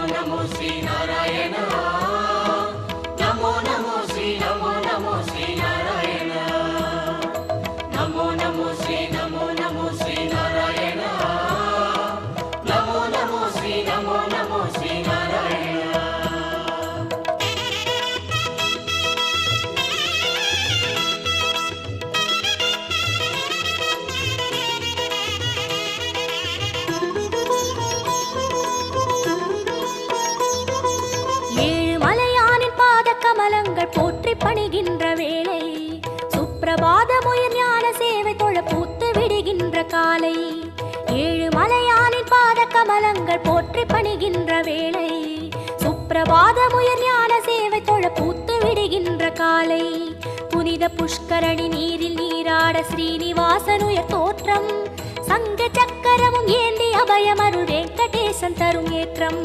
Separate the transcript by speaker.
Speaker 1: नमो श्री नारायण नमो नमो श्री नारायण नमो नमो श्री नारायण नमो नमो श्री नारायण
Speaker 2: கமலங்கள் போற்றி பணிகின்ற வேளை சுப்பிரபாதமுயர் ஞான சேவை தொழ பூத்து விடுகின்ற காலை ஏழு மலையானின் பாத கமலங்கள் போற்றி பணிகின்ற வேளை சுப்பிரபாதமுயர் ஞான சேவை தொழ பூத்து விடுகின்ற காலை புனித புஷ்கரணி நீரில் நீராட ஸ்ரீனிவாசனுயர் தோற்றம் சங்க சக்கரமும் ஏந்தி அபயமருள் வெங்கடேசன் தரும் ஏற்றம்